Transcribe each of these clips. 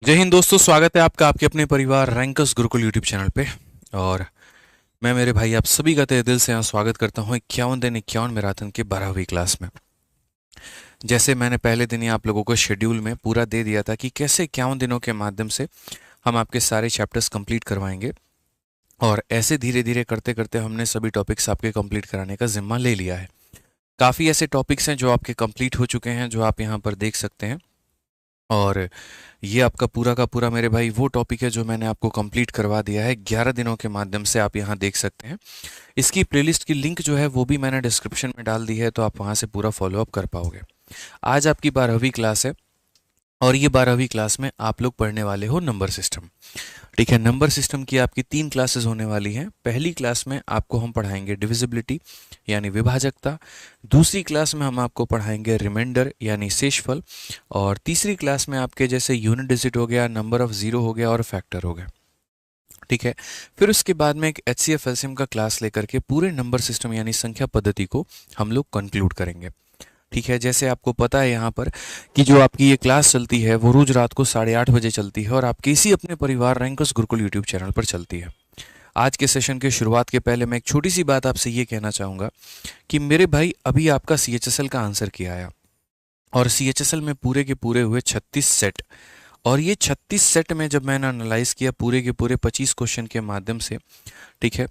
जय हिंद दोस्तों, स्वागत है आपका आपके अपने परिवार रैंकर्स गुरुकुल यूट्यूब चैनल पे। और मैं मेरे भाई आप सभी का तहे दिल से यहाँ स्वागत करता हूँ 51 दिन 51 मैराथन के 12वीं क्लास में। जैसे मैंने पहले दिन ही आप लोगों को शेड्यूल में पूरा दे दिया था कि कैसे 51 दिनों के माध्यम से हम आपके सारे चैप्टर्स कंप्लीट करवाएंगे, और ऐसे धीरे धीरे करते करते हमने सभी टॉपिक्स आपके कंप्लीट कराने का जिम्मा ले लिया है। काफ़ी ऐसे टॉपिक्स हैं जो आपके कंप्लीट हो चुके हैं, जो आप यहाँ पर देख सकते हैं। और ये आपका पूरा का पूरा मेरे भाई वो टॉपिक है जो मैंने आपको कंप्लीट करवा दिया है 11 दिनों के माध्यम से, आप यहाँ देख सकते हैं। इसकी प्लेलिस्ट की लिंक जो है वो भी मैंने डिस्क्रिप्शन में डाल दी है, तो आप वहाँ से पूरा फॉलोअप कर पाओगे। आज आपकी 12वीं क्लास है, और ये 12वीं क्लास में आप लोग पढ़ने वाले हो नंबर सिस्टम। ठीक है, नंबर सिस्टम की आपकी 3 क्लासेस होने वाली हैं। पहली क्लास में आपको हम पढ़ाएंगे डिविजिबिलिटी यानी विभाजकता, दूसरी क्लास में हम आपको पढ़ाएंगे रिमाइंडर यानी शेषफल, और तीसरी क्लास में आपके जैसे यूनिट डिजिट हो गया, नंबर ऑफ जीरो हो गया और फैक्टर हो गया। ठीक है, फिर उसके बाद में एक HCF एलसीएम का क्लास लेकर के पूरे नंबर सिस्टम यानी संख्या पद्धति को हम लोग कंक्लूड करेंगे। ठीक है, जैसे आपको पता है यहाँ पर कि जो आपकी ये क्लास चलती है वो रोज रात को 8:30 बजे चलती है, और आपके इसी अपने परिवार रैंकर्स गुरुकुल यूट्यूब चैनल पर चलती है। आज के सेशन के शुरुआत के पहले मैं एक छोटी सी बात आपसे ये कहना चाहूँगा कि मेरे भाई अभी आपका CHSL का आंसर किया आया, और CHSL में पूरे के पूरे हुए 36 सेट। और ये 36 सेट में जब मैंने एनालाइज किया पूरे के पूरे 25 क्वेश्चन के माध्यम से, ठीक है,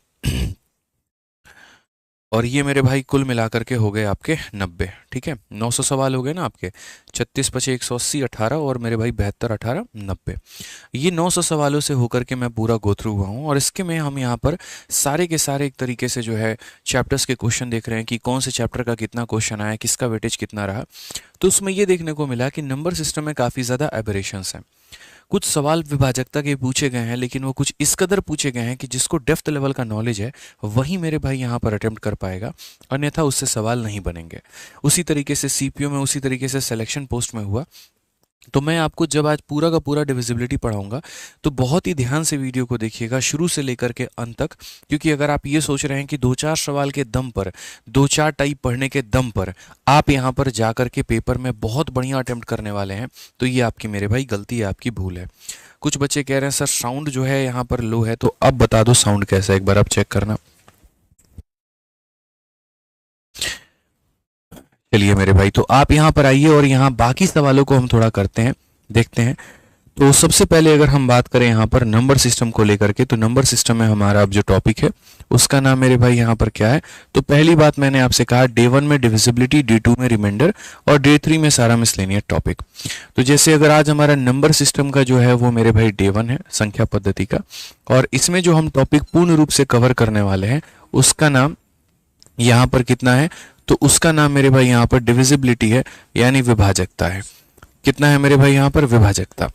और ये मेरे भाई कुल मिलाकर के हो गए आपके 90। ठीक है, 900 सवाल हो गए ना आपके, 36 पचे 180 18, और मेरे भाई 72 18 90। ये 900 सवालों से होकर के मैं पूरा गो थ्रू हुआ हूँ, और इसके में हम यहाँ पर सारे के सारे एक तरीके से जो है चैप्टर्स के क्वेश्चन देख रहे हैं कि कौन से चैप्टर का कितना क्वेश्चन आया, किसका वेटेज कितना रहा। तो उसमें ये देखने को मिला कि नंबर सिस्टम में काफ़ी ज़्यादा एबरेशंस हैं। कुछ सवाल विभाजकता के पूछे गए हैं, लेकिन वो कुछ इस कदर पूछे गए हैं कि जिसको डेप्थ लेवल का नॉलेज है वही मेरे भाई यहाँ पर अटेम्प्ट कर पाएगा, अन्यथा उससे सवाल नहीं बनेंगे। उसी तरीके से CPO में उसी तरीके से सिलेक्शन पोस्ट में हुआ। तो मैं आपको जब आज पूरा का पूरा डिविजिबिलिटी पढ़ाऊंगा तो बहुत ही ध्यान से वीडियो को देखिएगा शुरू से लेकर के अंत तक, क्योंकि अगर आप ये सोच रहे हैं कि 2-4 सवाल के दम पर, 2-4 टाइप पढ़ने के दम पर आप यहाँ पर जाकर के पेपर में बहुत बढ़िया अटेम्प्ट करने वाले हैं, तो ये आपकी मेरे भाई गलती है, आपकी भूल है। कुछ बच्चे कह रहे हैं सर साउंड जो है यहाँ पर लो है, तो अब बता दो साउंड कैसा है, एक बार आप चेक करना। चलिए मेरे भाई, तो आप यहाँ पर आइए और यहाँ बाकी सवालों को हम थोड़ा करते हैं, देखते हैं। तो सबसे पहले अगर हम बात करें यहाँ पर नंबर सिस्टम को लेकर के, तो नंबर सिस्टम में हमारा अब जो टॉपिक है उसका नाम मेरे भाई यहाँ पर क्या है। तो पहली बात मैंने आपसे कहा Day 1 में डिविजिबिलिटी, Day 2 में रिमाइंडर, और Day 3 में सारा मिसलेनियस टॉपिक। तो जैसे अगर आज हमारा नंबर सिस्टम का जो है वो मेरे भाई Day 1 है, संख्या पद्धति का, और इसमें जो हम टॉपिक पूर्ण रूप से कवर करने वाले हैं उसका नाम यहाँ पर कितना है, तो उसका नाम मेरे भाई यहाँ पर डिविजिबिलिटी है यानी विभाजकता है। कितना है मेरे भाई यहाँ पर, विभाजकता।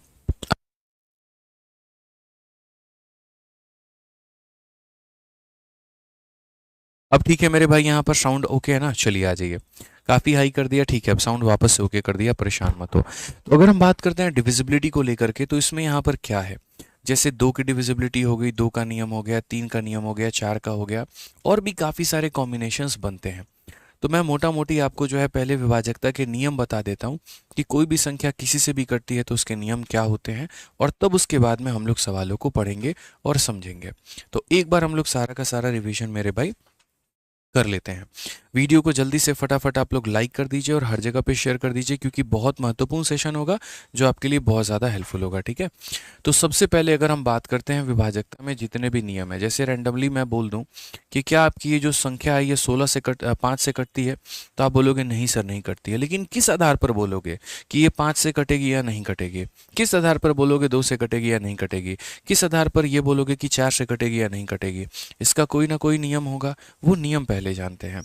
अब ठीक है मेरे भाई, यहाँ पर साउंड ओके है ना, चलिए आ जाइए। काफ़ी हाई कर दिया, ठीक है, अब साउंड वापस से ओके कर दिया, परेशान मत हो। तो अगर हम बात करते हैं डिविजिबिलिटी को लेकर के, तो इसमें यहाँ पर क्या है, जैसे 2 की डिविजिबिलिटी हो गई, 2 का नियम हो गया, 3 का नियम हो गया, 4 का हो गया, और भी काफ़ी सारे कॉम्बिनेशंस बनते हैं। तो मैं मोटा मोटी आपको जो है पहले विभाजकता के नियम बता देता हूँ कि कोई भी संख्या किसी से भी कटती है तो उसके नियम क्या होते हैं, और तब उसके बाद में हम लोग सवालों को पढ़ेंगे और समझेंगे। तो एक बार हम लोग सारा का सारा रिवीजन मेरे भाई कर लेते हैं। वीडियो को जल्दी से फटाफट आप लोग लाइक कर दीजिए और हर जगह पे शेयर कर दीजिए, क्योंकि बहुत महत्वपूर्ण सेशन होगा जो आपके लिए बहुत ज़्यादा हेल्पफुल होगा। ठीक है, तो सबसे पहले अगर हम बात करते हैं विभाजकता में जितने भी नियम है, जैसे रैंडमली मैं बोल दूं कि क्या आपकी ये जो संख्या है ये 5 से कटती है, तो आप बोलोगे नहीं सर नहीं कटती है। लेकिन किस आधार पर बोलोगे कि ये 5 से कटेगी या नहीं कटेगी, किस आधार पर बोलोगे 2 से कटेगी या नहीं कटेगी, किस आधार पर ये बोलोगे कि 4 से कटेगी या नहीं कटेगी, इसका कोई ना कोई नियम होगा, वो नियम पहले जानते हैं।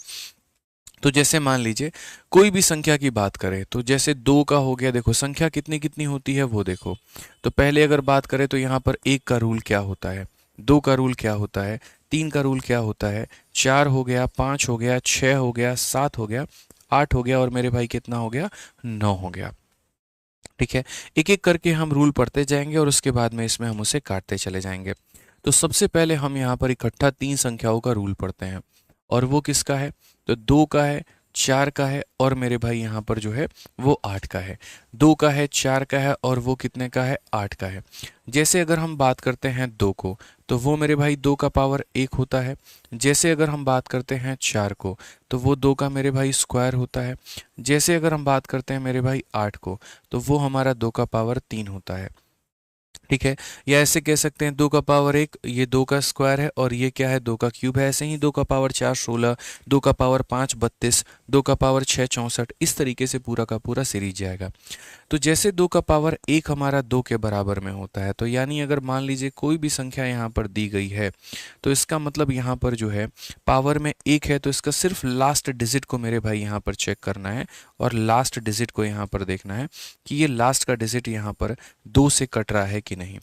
तो जैसे मान लीजिए कोई भी संख्या की बात करें, तो जैसे 2 का हो गया, देखो संख्या कितनी कितनी होती है वो देखो। तो पहले अगर बात करें तो यहाँ पर 1 का रूल क्या होता है, 2 का रूल क्या होता है, 3 का रूल क्या होता है, 4 हो गया, 5 हो गया, 6 हो गया, 7 हो गया, 8 हो गया, और मेरे भाई कितना हो गया, 9 हो गया। ठीक है, एक एक करके हम रूल पढ़ते जाएंगे और उसके बाद में इसमें हम उसे काटते चले जाएंगे। तो सबसे पहले हम यहाँ पर इकट्ठा 3 संख्याओं का रूल पढ़ते हैं, और वो किसका है, तो 2 का है, 4 का है और मेरे भाई यहाँ पर जो है वो 8 का है। 2 का है, 4 का है और वो कितने का है, 8 का है। जैसे अगर हम बात करते हैं 2 को, तो वो मेरे भाई 2 का पावर 1 होता है। जैसे अगर हम बात करते हैं 4 को, तो वो 2 का मेरे भाई स्क्वायर होता है। जैसे अगर हम बात करते हैं मेरे भाई 8 को, तो वो हमारा 2 का पावर 3 होता है। ठीक है, या ऐसे कह सकते हैं 2 का पावर 1, ये 2 का स्क्वायर है और ये क्या है, 2 का क्यूब है। ऐसे ही 2 का पावर 4 16, 2 का पावर 5 32, 2 का पावर 6 64, इस तरीके से पूरा का पूरा सीरीज जाएगा। तो जैसे 2 का पावर 1 हमारा 2 के बराबर में होता है, तो यानी अगर मान लीजिए कोई भी संख्या यहाँ पर दी गई है, तो इसका मतलब यहाँ पर जो है पावर में 1 है, तो इसका सिर्फ लास्ट डिजिट को मेरे भाई यहाँ पर चेक करना है और लास्ट डिजिट को यहाँ पर देखना है कि ये लास्ट का डिजिट यहाँ पर 2 से कट रहा है कि नहीं।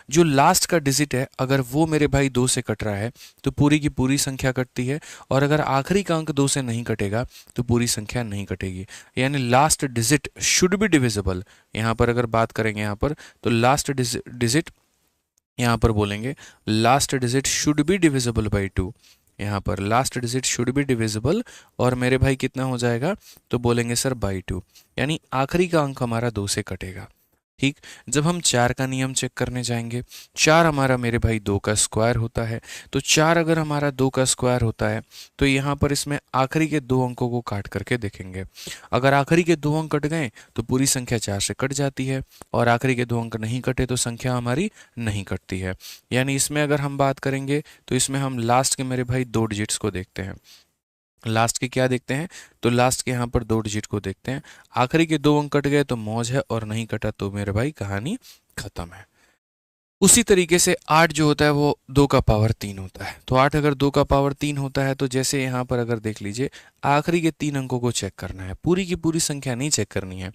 जो लास्ट का डिजिट है अगर वो मेरे भाई 2 से कट रहा है तो पूरी की पूरी संख्या कटती है, और अगर आखिरी का अंक 2 से नहीं कटेगा तो पूरी संख्या नहीं कटेगी। यानी last digit should be divisible. यहाँ पर अगर बात करेंगे यहाँ पर, तो लास्ट डिजिट यहाँ पर बोलेंगे last digit should be divisible by 2। यहाँ पर last digit should be divisible और मेरे भाई कितना हो जाएगा, तो बोलेंगे सर बाई 2, यानी आखिरी का अंक हमारा 2 से कटेगा। ठीक, जब हम 4 का नियम चेक करने जाएंगे, 4 हमारा मेरे भाई 2 का स्क्वायर होता है। तो 4 अगर हमारा 2 का स्क्वायर होता है तो यहाँ पर इसमें आखिरी के 2 अंकों को काट करके देखेंगे। अगर आखिरी के 2 अंक कट गए तो पूरी संख्या 4 से कट जाती है, और आखिरी के 2 अंक नहीं कटे तो संख्या हमारी नहीं कटती है। यानी इसमें अगर हम बात करेंगे तो इसमें हम लास्ट के मेरे भाई 2 डिजिट्स को देखते हैं। लास्ट के क्या देखते हैं, तो लास्ट के यहाँ पर 2 डिजिट को देखते हैं। आखिरी के 2 अंक कट गए तो मौज है, और नहीं कटा तो मेरे भाई कहानी खत्म है। उसी तरीके से 8 जो होता है वो 2 का पावर 3 होता है। तो 8 अगर 2 का पावर 3 होता है, तो जैसे यहाँ पर अगर देख लीजिए आखिरी के 3 अंकों को चेक करना है, पूरी की पूरी संख्या नहीं चेक करनी है,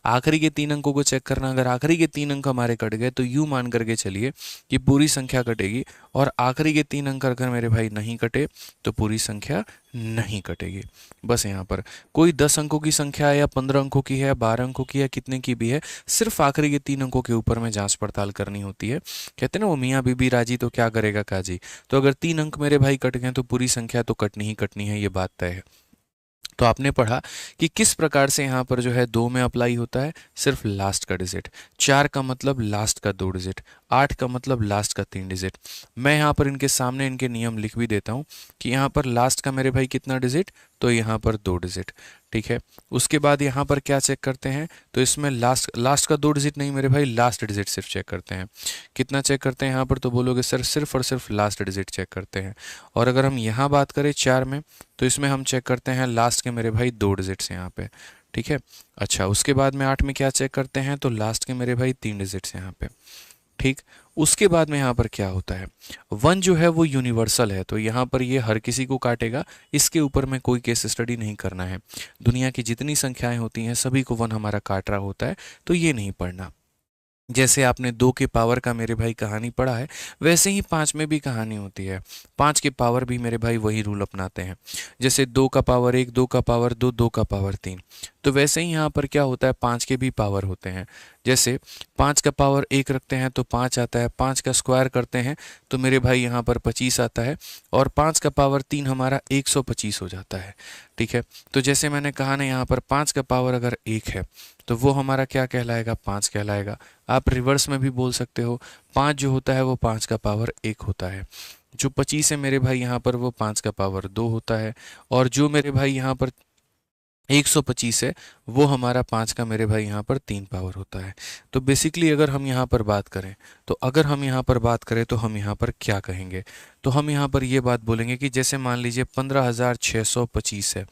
आखिरी के 3 अंकों को चेक करना। अगर आखिरी के 3 अंक हमारे कट गए तो यूं मान करके चलिए कि पूरी संख्या कटेगी, और आखिरी के 3 अंक अगर मेरे भाई नहीं कटे तो पूरी संख्या नहीं कटेगी। बस यहाँ पर कोई 10 अंकों की संख्या है या 15 अंकों की है या 12 अंकों की है, कितने की भी है, सिर्फ आखिरी के 3 अंकों के ऊपर में जांच पड़ताल करनी होती है। कहते हैं ना वो मियाँ बीबी राजी तो क्या करेगा काजी। तो अगर 3 अंक मेरे भाई कट गए तो पूरी संख्या तो कटनी ही कटनी है, ये बात तय है। तो आपने पढ़ा कि किस प्रकार से यहाँ पर जो है 2 में अप्लाई होता है, सिर्फ लास्ट का डिजिट। 4 का मतलब लास्ट का 2 डिजिट, 8 का मतलब लास्ट का 3 डिजिट। मैं यहाँ पर इनके सामने इनके नियम लिख भी देता हूँ कि यहाँ पर लास्ट का मेरे भाई कितना डिजिट, तो यहाँ पर 2 डिजिट। ठीक है, उसके बाद यहाँ पर क्या चेक करते हैं, तो इसमें लास्ट का 2 डिजिट नहीं मेरे भाई, लास्ट डिजिट सिर्फ चेक करते हैं। कितना चेक करते हैं यहाँ पर, तो बोलोगे सर सिर्फ और सिर्फ लास्ट डिजिट चेक करते हैं। और अगर हम यहाँ बात करें 4 में, तो इसमें हम चेक करते हैं लास्ट के मेरे भाई 2 डिजिट्स यहाँ पे। ठीक है, अच्छा उसके बाद में 8 में क्या चेक करते हैं, तो लास्ट के मेरे भाई 3 डिजिट्स यहाँ पे। ठीक, उसके बाद में यहाँ पर क्या होता है, 1 जो है वो यूनिवर्सल है, तो यहाँ पर ये हर किसी को काटेगा, इसके ऊपर में कोई केस स्टडी नहीं करना है। दुनिया की जितनी संख्याएं होती हैं सभी को 1 हमारा काट रहा होता है, तो ये नहीं पढ़ना। जैसे आपने 2 के पावर का मेरे भाई कहानी पढ़ा है, वैसे ही 5 में भी कहानी होती है। 5 के पावर भी मेरे भाई वही रूल अपनाते हैं। जैसे 2 का पावर 1, 2 का पावर 2, 2 का पावर 3, तो वैसे ही यहाँ पर क्या होता है, 5 के भी पावर होते हैं। जैसे 5 का पावर 1 रखते हैं तो 5 आता है, 5 का स्क्वायर करते हैं तो मेरे भाई यहाँ पर 25 आता है, और 5 का पावर 3 हमारा 125 हो जाता है। ठीक है, तो जैसे मैंने कहा ना, यहाँ पर 5 का पावर अगर 1 है तो वो हमारा क्या कहलाएगा, 5 कहलाएगा। आप रिवर्स में भी बोल सकते हो, 5 जो होता है वो 5 का पावर 1 होता है। जो 25 है मेरे भाई यहाँ पर वो 5 का पावर 2 होता है, और जो मेरे भाई यहाँ पर 125 है वो हमारा 5 का मेरे भाई यहाँ पर 3 पावर होता है। तो बेसिकली अगर हम यहाँ पर बात करें, तो हम यहाँ पर क्या कहेंगे, तो हम यहाँ पर ये बात बोलेंगे कि जैसे मान लीजिए 15,625 है।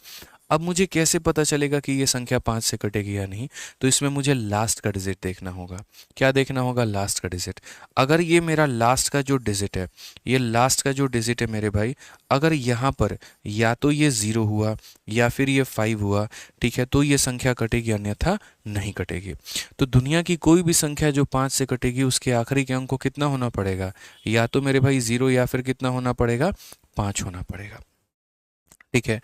अब मुझे कैसे पता चलेगा कि ये संख्या 5 से कटेगी या नहीं, तो इसमें मुझे लास्ट का डिजिट देखना होगा। क्या देखना होगा, लास्ट का डिजिट। अगर ये मेरा लास्ट का जो डिजिट है, ये लास्ट का जो डिजिट है मेरे भाई, अगर यहाँ पर या तो ये 0 हुआ या फिर ये 5 हुआ, ठीक है, तो ये संख्या कटेगी, अन्यथा नहीं कटेगी। तो दुनिया की कोई भी संख्या जो 5 से कटेगी उसके आखिरी के अंक को कितना होना पड़ेगा, या तो मेरे भाई 0 या फिर कितना होना पड़ेगा, 5 होना पड़ेगा। ठीक है,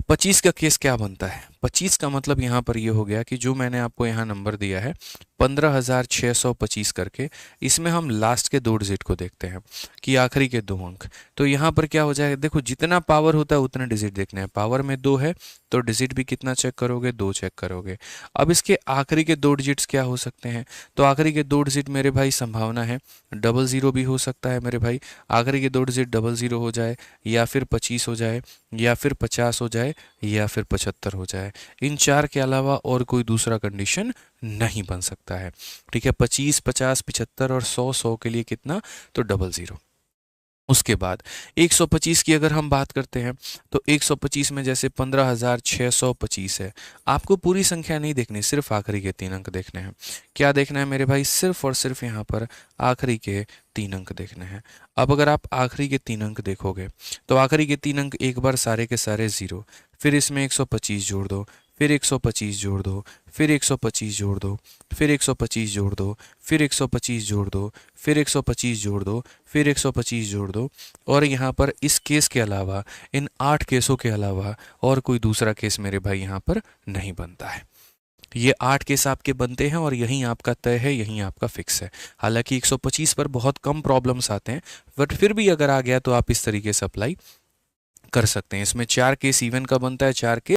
25 का केस क्या बनता है, 25 का मतलब यहाँ पर ये हो गया कि जो मैंने आपको यहाँ नंबर दिया है 15,625 करके, इसमें हम लास्ट के 2 डिजिट को देखते हैं कि आखिरी के 2 अंक। तो यहाँ पर क्या हो जाएगा, देखो जितना पावर होता है उतना डिजिट देखना है। पावर में 2 है तो डिजिट भी कितना चेक करोगे, 2 चेक करोगे। अब इसके आखिरी के 2 डिजिट्स क्या हो सकते हैं, तो आखिरी के 2 डिजिट मेरे भाई संभावना है 00 भी हो सकता है मेरे भाई। आखिरी के 2 डिजिट 00 हो जाए, या फिर 25 हो जाए, या फिर 50 हो जाए, या फिर 75 हो जाए। इन 4 के अलावा और कोई दूसरा कंडीशन नहीं बन सकता है। ठीक है, 25, 50, 75 और 100 के लिए कितना, तो 00। उसके बाद 125 की अगर हम बात करते हैं तो 125 में जैसे 15,625 है, आपको पूरी संख्या नहीं देखनी, सिर्फ आखिरी के 3 अंक देखने हैं। क्या देखना है मेरे भाई, सिर्फ और सिर्फ यहाँ पर आखिरी के 3 अंक देखने हैं। अब अगर आप आखिरी के 3 अंक देखोगे तो आखिरी के 3 अंक एक बार सारे के सारे 0, फिर इसमें 125 जोड़ दो, फिर 125 जोड़ दो, फिर 125 जोड़ दो, फिर 125 जोड़ दो, फिर 125 जोड़ दो, फिर 125 जोड़ दो, फिर 125 जोड़ दो। और यहाँ पर इस केस के अलावा, इन 8 केसों के अलावा और कोई दूसरा केस मेरे भाई यहाँ पर नहीं बनता है। ये 8 केस आपके बनते हैं और यहीं आपका तय है, यहीं आपका फिक्स है। हालांकि 125 पर बहुत कम प्रॉब्लम्स आते हैं, बट फिर भी अगर आ गया तो आप इस तरीके से अप्लाई कर सकते हैं। इसमें 4 केस इवन का बनता है, 4 केस